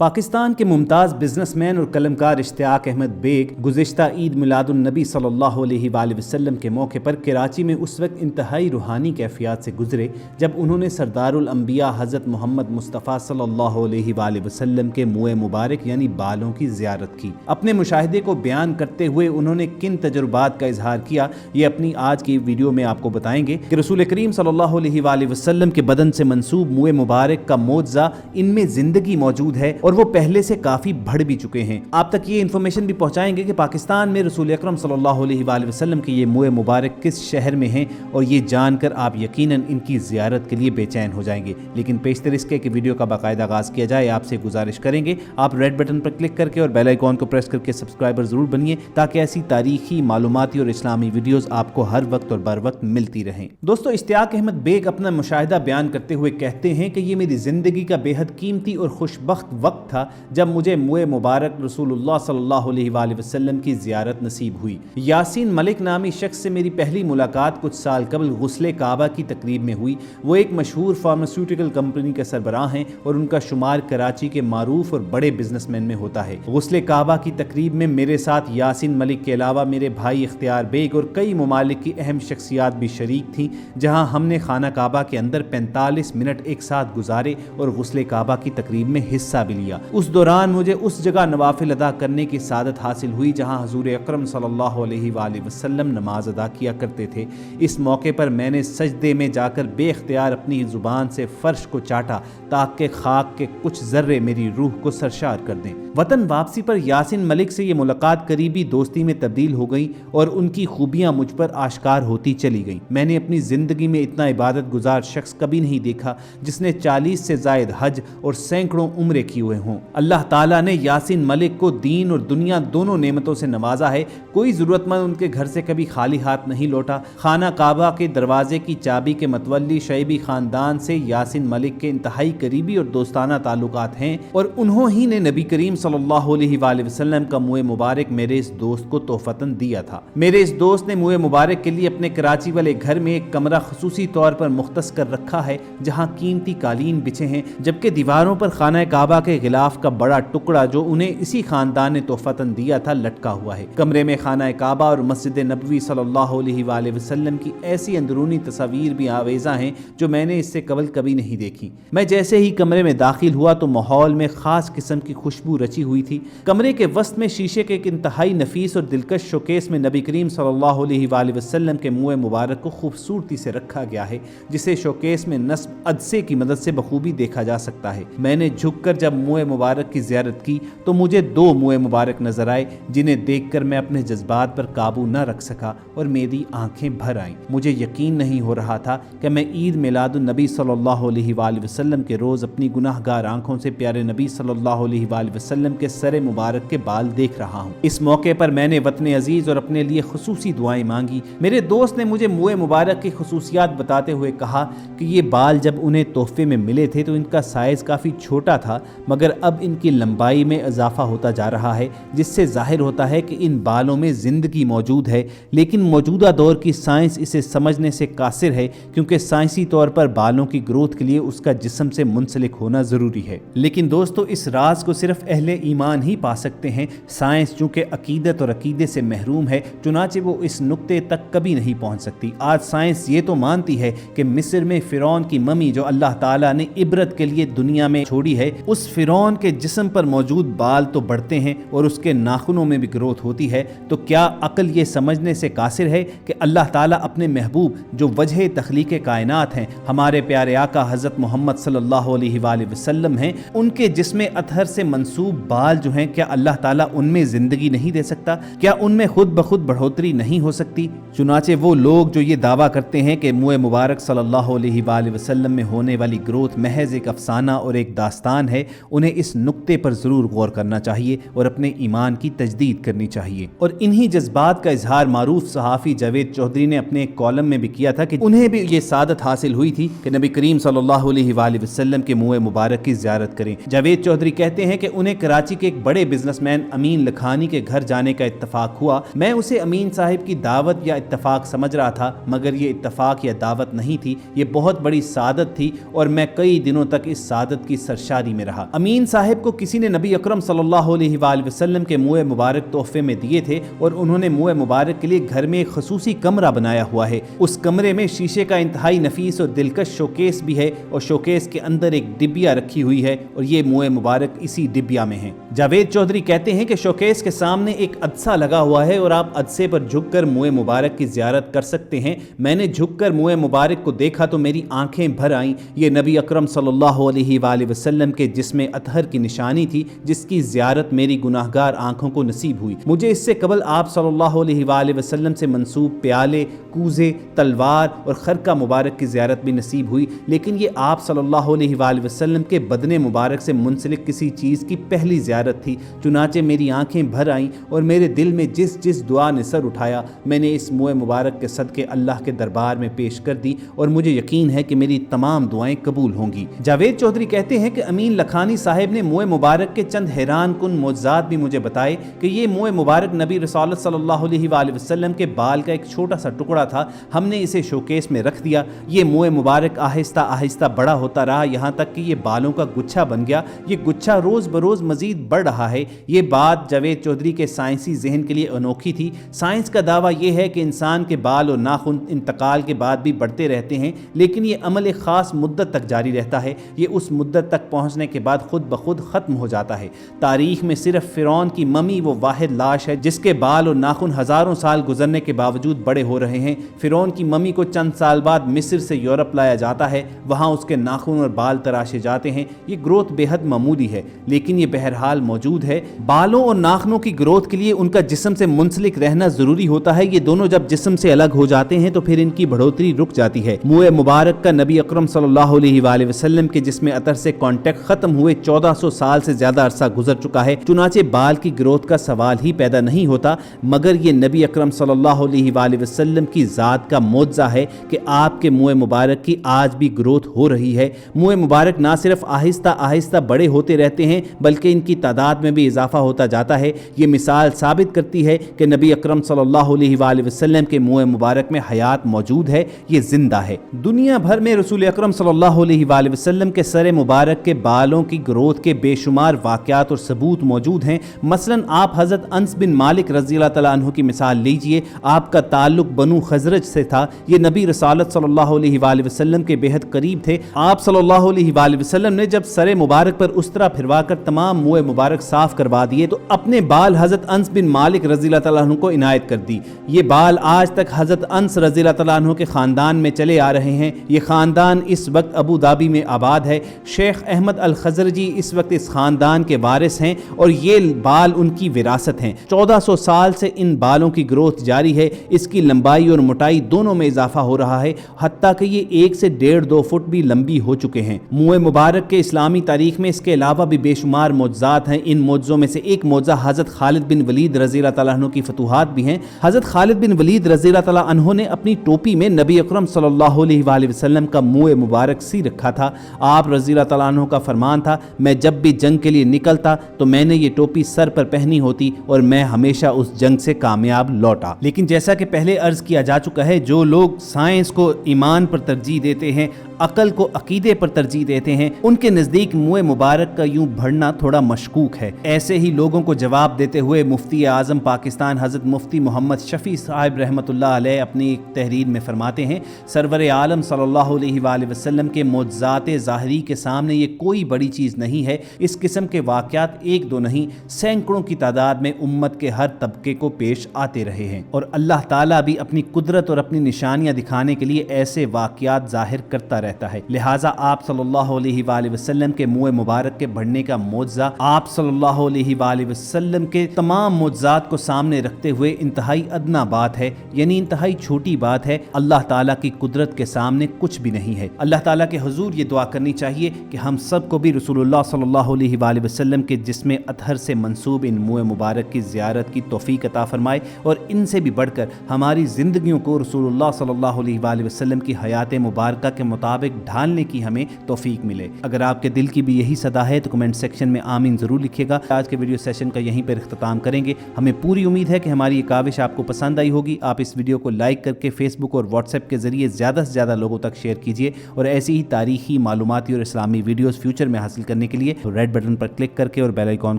پاکستان کے ممتاز business man اور قلمکار اشتیاق Ahmad bag گزشتہ عید میلاد النبی صلی اللہ علیہ وآلہ وسلم کے موقع پر کراچی میں اس وقت انتہائی روحانی کیفیات سے گزرے جب انہوں نے سردار الانبیاء حضرت محمد مصطفیٰ صلی اللہ علیہ وآلہ وسلم کے منہ مبارک یعنی بالوں کی زیارت کی۔ اپنے مشاہدے کو بیان کرتے ہوئے انہوں نے کن تجربات کا اظہار کیا، یہ اپنی آج کی ویڈیو میں آپ کو بتائیں گے کہ رسول کریم صلی اللہ علیہ وآلہ وسلم کے بدن سے منسوب منہ مبارک کا معجزہ ان میں زندگی موجود ہے اور وہ پہلے سے کافی بڑھ بھی چکے ہیں۔ آپ تک یہ انفارمیشن بھی پہنچائیں گے کہ پاکستان میں رسول اکرم صلی اللہ علیہ وآلہ وسلم کے یہ منہ مبارک کس شہر میں ہیں، اور یہ جان کر آپ یقیناً ان کی زیارت کے لیے بے چین ہو جائیں گے۔ لیکن پیشتر اس کے کہ ویڈیو کا باقاعدہ آغاز کیا جائے، آپ سے گزارش کریں گے آپ ریڈ بٹن پر کلک کر کے اور بیل آئیکن کو پریس کر کے سبسکرائبر ضرور بنیے تاکہ ایسی تاریخی، معلوماتی اور اسلامی ویڈیوز آپ کو ہر وقت اور بر وقت ملتی رہیں۔ دوستو، اشتیاق احمد بیگ اپنا مشاہدہ بیان کرتے ہوئے کہتے ہیں کہ یہ میری زندگی کا بے حد قیمتی اور خوشبخت وقت تھا جب مجھے منہ مبارک رسول اللہ صلی اللہ علیہ وآلہ وسلم کی زیارت نصیب ہوئی۔ یاسین ملک نامی شخص سے میری پہلی ملاقات کچھ سال قبل غسل کعبہ کی تقریب میں ہوئی۔ وہ ایک مشہور فارماسیوٹیکل کمپنی کے سربراہ ہیں اور ان کا شمار کراچی کے معروف اور بڑے بزنس مین میں ہوتا ہے۔ غسل کعبہ کی تقریب میں میرے ساتھ یاسین ملک کے علاوہ میرے بھائی اختیار بیگ اور کئی ممالک کی اہم شخصیات بھی شریک تھیں، جہاں ہم نے خانہ کعبہ کے اندر 45 منٹ ایک ساتھ گزارے اور غسل کعبہ کی تقریب میں حصہ بھی لیا۔ اس دوران مجھے اس جگہ نوافل ادا کرنے کی سعادت حاصل ہوئی جہاں حضور اکرم صلی اللہ علیہ وآلہ وسلم نماز ادا کیا کرتے تھے۔ اس موقع پر میں نے سجدے میں جا کر بے اختیار اپنی زبان سے فرش کو چاٹا تاکہ خاک کے کچھ ذرے میری روح کو سرشار کر دیں۔ وطن واپسی پر یاسین ملک سے یہ ملاقات قریبی دوستی میں تبدیل ہو گئی اور ان کی خوبیاں مجھ پر آشکار ہوتی چلی گئیں۔ میں نے اپنی زندگی میں اتنا عبادت گزار شخص کبھی نہیں دیکھا جس نے 40 سے زائد حج اور سینکڑوں عمرے کیے ہوئے ہوں۔ اللہ تعالیٰ نے یاسین ملک کو دین اور دنیا دونوں نعمتوں سے نوازا ہے۔ کوئی ضرورت مند ان کے گھر سے کبھی خالی ہاتھ نہیں لوٹا۔ خانہ کعبہ کے دروازے کی چابی کے متولی شعیبی خاندان سے یاسین ملک کے انتہائی قریبی اور دوستانہ تعلقات ہیں اور انہوں ہی نے نبی کریم صلی اللہ علیہ وآلہ وسلم کا منہ مبارک میرے اس دوست کو تحفتاً دیا تھا۔ میرے اس دوست نے منہ مبارک کے لیے اپنے کراچی والے گھر میں ایک کمرہ خصوصی طور پر مختص کر رکھا ہے جہاں قیمتی قالین بچھے ہیں، جبکہ دیواروں پر خانہ کعبہ کے غلاف کا بڑا ٹکڑا جو انہیں اسی خاندان نے تحفتاً دیا تھا لٹکا ہوا ہے۔ کمرے میں خانہ کعبہ اور مسجد نبوی صلی اللہ علیہ وآلہ وسلم کی ایسی اندرونی تصاویر بھی آویزاں ہیں جو میں نے اس سے قبل کبھی نہیں دیکھی۔ میں جیسے ہی کمرے میں داخل ہوا تو ماحول میں خاص قسم کی خوشبو رچی ہوئی تھی۔ کمرے کے وسط میں شیشے کے ایک انتہائی نفیس اور دلکش شوکیس میں نبی کریم صلی اللہ علیہ وآلہ وسلم کے منہ مبارک کو خوبصورتی سے رکھا گیا ہے، جسے شوکیس میں نصب عدسے کی مدد سے بخوبی دیکھا جا سکتا ہے۔ میں نے جھک کر جب منہ مبارک کی زیارت کی تو مجھے 2 منہ مبارک نظر آئے جنہیں دیکھ کر میں اپنے جذبات پر قابو نہ رکھ سکا اور میری آنکھیں بھر آئیں۔ مجھے یقین نہیں ہو رہا تھا کہ میں عید میلاد النبی صلی اللہ علیہ وآلہ وسلم کے روز اپنی گناہ گار آنکھوں سے پیارے نبی صلی اللہ علیہ وآلہ وسلم کے سر مبارک کے بال دیکھ رہا ہوں۔ اس موقع پر میں نے وطن عزیز اور اپنے لیے خصوصی دعائیں مانگی۔ میرے دوست نے مجھے منہ مبارک کی خصوصیات بتاتے ہوئے کہا کہ یہ بال جب انہیں تحفے میں ملے تھے تو ان کا سائز کافی چھوٹا تھا، مگر اب ان کی لمبائی میں اضافہ ہوتا جا رہا ہے، جس سے ظاہر ہوتا ہے کہ ان بالوں میں زندگی موجود ہے، لیکن موجودہ دور کی سائنس اسے سمجھنے سے قاصر ہے کیونکہ سائنسی طور پر بالوں کی گروتھ کے لیے اس کا جسم سے منسلک ہونا ضروری ہے۔ لیکن دوستو، اس راز کو صرف اہل ایمان ہی پا سکتے ہیں۔ سائنس چونکہ عقیدت اور عقیدے سے محروم ہے، چنانچہ وہ اس نقطے تک کبھی نہیں پہنچ سکتی۔ آج سائنس یہ تو مانتی ہے کہ مصر میں فرعون کی ممی جو اللہ تعالیٰ نے عبرت کے لیے دنیا میں چھوڑی ہے، اس فرعون کے جسم پر موجود بال تو بڑھتے ہیں اور اس کے ناخنوں میں بھی گروتھ ہوتی ہے، تو کیا عقل یہ سمجھنے سے قاصر ہے کہ اللہ تعالیٰ اپنے محبوب جو وجہ تخلیق کائنات ہیں، ہمارے پیارے آقا حضرت محمد صلی اللہ علیہ وآلہ وسلم ہیں، ان کے جسم اطہر سے منسوب بال جو ہیں، کیا اللہ تعالیٰ ان میں زندگی نہیں دے سکتا؟ کیا ان میں خود بخود بڑھوتری نہیں ہو سکتی؟ چنانچہ وہ لوگ جو یہ دعویٰ کرتے ہیں کہ منہ مبارک صلی اللہ علیہ وآلہ وسلم میں ہونے والی گروتھ محض ایک افسانہ اور ایک داستان ہے، انہیں اس نقطے پر ضرور غور کرنا چاہیے اور اپنے ایمان کی تجدید کرنی چاہیے۔ اور انہی جذبات کا اظہار معروف صحافی جاوید چودھری نے اپنے ایک کالم میں بھی کیا تھا کہ انہیں بھی یہ سعادت حاصل ہوئی تھی کہ نبی کریم صلی اللہ علیہ وآلہ وسلم کے منہ مبارک کی زیارت کریں۔ جاوید چودھری کہتے ہیں کہ انہیں کراچی کے ایک بڑے بزنس مین امین لکھانی کے گھر جانے کا اتفاق ہوا۔ میں اسے امین صاحب کی دعوت یا اتفاق سمجھ رہا تھا، مگر یہ اتفاق یا دعوت نہیں تھی، یہ بہت بڑی سعادت تھی اور میں کئی دنوں تک اس سعادت کی سرشاری میں رہا۔ अमीन साहब को किसी ने नबी अकरम सल्लल्लाहु अलैहि वसल्लम के मुँह मुबारक तोहफे में दिए थे और उन्होंने मुँह मुबारक के लिए घर में एक खसूसी कमरा बनाया हुआ है। उस कमरे में शीशे का इंतहाई नफीस और दिलकश शोकेस भी है और शोकेस के अंदर एक डिबिया रखी हुई है और ये मुँह मुबारक इसी डिबिया में है। जावेद चौधरी कहते हैं कि शोकेस के सामने एक अदसा लगा हुआ है और आप अदसे पर झुककर मुँह मुबारक की ज़ियारत कर सकते हैं। मैंने झुककर मुँह मुबारक को देखा तो मेरी आंखें भर आईं। ये नबी अकरम सल्लल्लाहु अलैहि वसल्लम के जिस्म अतहर की निशानी थी जिसकी ज़ियारत मेरी गुनाहगार आंखों को नसीब हुई। मुझे इससे कबल आप सल्लल्लाहु अलैहि वसल्लम से मंसूब प्याले, कूज़े, तलवार और खरका मुबारक की ज़ियारत भी नसीब हुई, लेकिन ये आप सल्लल्लाहु अलैहि वसल्लम के बदन मुबारक से मुंसलिक किसी चीज़ की पहली ज़ियारत थी। चुनाचे मेरी आंखें भर आईं और मेरे दिल में जिस जिस दुआ ने सर उठाया मैंने इस मुँह मुबारक के सदके अल्लाह के दरबार में पेश कर दी और मुझे यकीन है कि मेरी तमाम दुआएं कबूल होंगी। जावेद चौधरी कहते हैं कि अमीन लखानी साहब ने मुँह मुबारक के चंद हैरान कुन मोज़ात भी मुझे बताए कि ये मुँह मुबारक नबी रसूल सल्लल्लाहु अलैहि वसल्लम के बाल का एक छोटा सा टुकड़ा था। हमने इसे शोकेस में रख दिया। ये मुँह मुबारक आहिस्ता आहिस्ता बड़ा होता रहा, यहाँ तक कि ये बालों का गुच्छा बन गया। ये गुच्छा रोज़ बरोज़ मज़ीद बढ़ रहा है। ये बात जावेद चौधरी के साइंसी जहन के लिए अनोखी थी। साइंस का दावा यह है कि इंसान के बाल और नाखून इंतकाल के बाद भी बढ़ते रहते हैं, लेकिन ये अमल एक ख़ास मुद्दत तक जारी रहता है। ये उस मुद्दत तक पहुँचने के बाद खुद ब खुद ख़त्म हो जाता है। तारीख में सिर्फ फ़िरौन की ममी वो वाहिद लाश है जिसके बाल और नाखून हज़ारों साल गुजरने के बावजूद बड़े हो रहे हैं। फ़िरौन की ममी को चंद साल बाद मिस्र से यूरोप लाया जाता है, वहाँ उसके नाखून और बाल तराशे जाते हैं। ये ग्रोथ बेहद मामूली है, लेकिन ये बहरहाल मौजूद है। बालों और नाखूनों की ग्रोथ के लिए उनका जिस्म से मुंसलिक रहना ज़रूरी होता है। ये दोनों जब जिस्म से अलग हो जाते हैं तो फिर इनकी बढ़ोतरी रुक जाती है। मुँह मुबारक का नबी अकरम सल्लल्लाहु अलैहि वसल्लम के जिस्म अतर से कॉन्टैक्ट ख़त्म हुए 1400 साल से ज़्यादा अरसा गुजर चुका है। चुनाचे बाल की ग्रोथ का सवाल ही पैदा नहीं होता, मगर ये नबी अकरम सल्लल्लाहु अलैहि वसल्लम की ज़ात का मोज़ा है कि आपके मुँह मुबारक की आज भी ग्रोथ हो रही है। मुँह मुबारक ना सिर्फ आहिस्ता आहिस्ता बड़े होते रहते हैं बल्कि इनकी तादाद में भी इजाफा होता जाता है। ये मिसाल साबित करती है कि नबी अकरम सल्लल्लाहु अलैहि वसल्लम के मुँह मुबारक में हयात मौजूद है, ये जिंदा है। दुनिया भर में रसूल अकरम सल्लल्लाहु अलैहि वसल्लम के सर मुबारक के बालों की ग्रोथ के बेशुमार वाक़यात और सबूत मौजूद हैं। मसलन आप हज़रत अनस बिन मालिक रज़ियल्लाहु तआला अन्हु की मिसाल लीजिए। आपका ताल्लुक बनु खज़रज से था। ये नबी रसालत सल्लल्लाहु अलैहि वसल्लम के बेहद करीब थे। आप सल्लल्लाहु अलैहि वसल्लम ने जब सर मुबारक पर उस तरह फिरवा कर तमाम मुँह मुबारक साफ करवा दिए तो अपने बाल हज़रत अनस बिन मालिक रज़ियल्लाहु तआला अन्हु को इनायत कर दी। ये बाल आज तक हज़रत अनस रज़ियल्लाहु तआला अन्हु के ख़ानदान में चले आ रहे हैं। ये ख़ानदान इस वक्त अबू धाबी में आबाद है। शेख अहमद अल खज़रजी इस वक्त इस ख़ानदान के वारिस हैं और ये बाल उनकी विरासत हैं। 1400 साल से इन बालों की ग्रोथ जारी है। इसकी लंबाई और मोटाई दोनों में इजाफा हो रहा है, हत्ता कि ये 1 से 1.5-2 फुट भी लंबी हो चुके हैं। मुँह मुबारक के इस्लामी तारीख में इसके अलावा भी बेशुमार मौज़ात हैं। इन मौज़ों में से एक मौज़ा हज़रत खालिद बिन वलीद रज़ियल्लाहु तआला अन्हु की फतूहात भी हैं। हज़रत खालिद बिन वलीद रज़ियल्लाहु तआला अन्हु ने अपनी टोपी में नबी अकरम सल्लल्लाहु अलैहि वसल्लम का मुँह मुबारक सी रखा था। आप रज़ियल्लाहु तआला अन्हु का फरमान था, मैं जब भी जंग के लिए निकलता तो मैंने ये टोपी सर पर पहनी होती और मैं हमेशा उस जंग से कामयाब लौटा। लेकिन जैसा कि पहले अर्ज किया जा चुका है, जो लोग साइंस को ईमान पर तरजीह देते हैं, अकल को अकीदे पर तरजीह देते हैं, उनके नज़दीक मुँह मुबारक का यूं बढ़ना थोड़ा मशकूक है। ऐसे ही लोगों को जवाब देते हुए मुफ्ती आज़म पाकिस्तान हज़रत मुफ्ती मोहम्मद शफ़ी साहिब रहमतुल्लाह अलैह अपनी एक तहरीर में फरमाते हैं, सरवर आलम सल्लल्लाहु अलैहि वसल्लम के मोज़ात ज़ाहरी के सामने ये कोई बड़ी चीज़ नहीं है। इस किस्म के वाक़यात एक दो नहीं, सैकड़ों की तादाद में उम्मत के हर तबके को पेश आते रहे हैं और अल्लाह ताला भी अपनी कुदरत और अपनी निशानियाँ दिखाने के लिए ऐसे वाक़यात ज़ाहिर करता रहता है। लिहाजा आप सल्लल्लाहु अलैहि वसल्लम के मुँह मुबारक के बढ़ने का मौज़ा आप सल्लल्लाहु अलैहि वसल्लम के तमाम मौज़ात को सामने रखते हुए इंतहाई अदना बात है, यानी इंतहाई छोटी बात है। अल्लाह ताला की कुदरत के सामने कुछ भी नहीं है। अल्लाह ताला के हुजूर ये दुआ करनी चाहिए कि हम सब को भी रसूलुल्लाह सल्लल्लाहु अलैहि वसल्लम के जिस्म अतहर से मंसूब इन मुँह मुबारक की ज़ियारत की तौफ़ीक अता फरमाए और इनसे भी बढ़कर हमारी ज़िंदगियों को रसूलुल्लाह सल्लल्लाहु अलैहि वसल्लम की हयात मुबारका के मुताबिक ढालने की हमें तौफीक मिले। अगर आपके दिल की भी यही सदा है तो कमेंट सेक्शन में आमीन ज़रूर लिखिएगा। आज के वीडियो सेशन का यहीं पर इख्तिताम करेंगे। हमें पूरी उम्मीद है कि हमारी ये काविश आपको पसंद आई होगी। आप इस वीडियो को लाइक करके फेसबुक और व्हाट्सएप के ज़रिए ज़्यादा से ज़्यादा लोगों तक शेयर कीजिए और ऐसी ही तारीखी, मालूमाती और इस्लामी वीडियोज़ फ्यूचर में हासिल करने के लिए रेड बटन पर क्लिक करके और बेल आइकॉन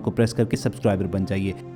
को प्रेस करके सब्सक्राइबर बन जाइए।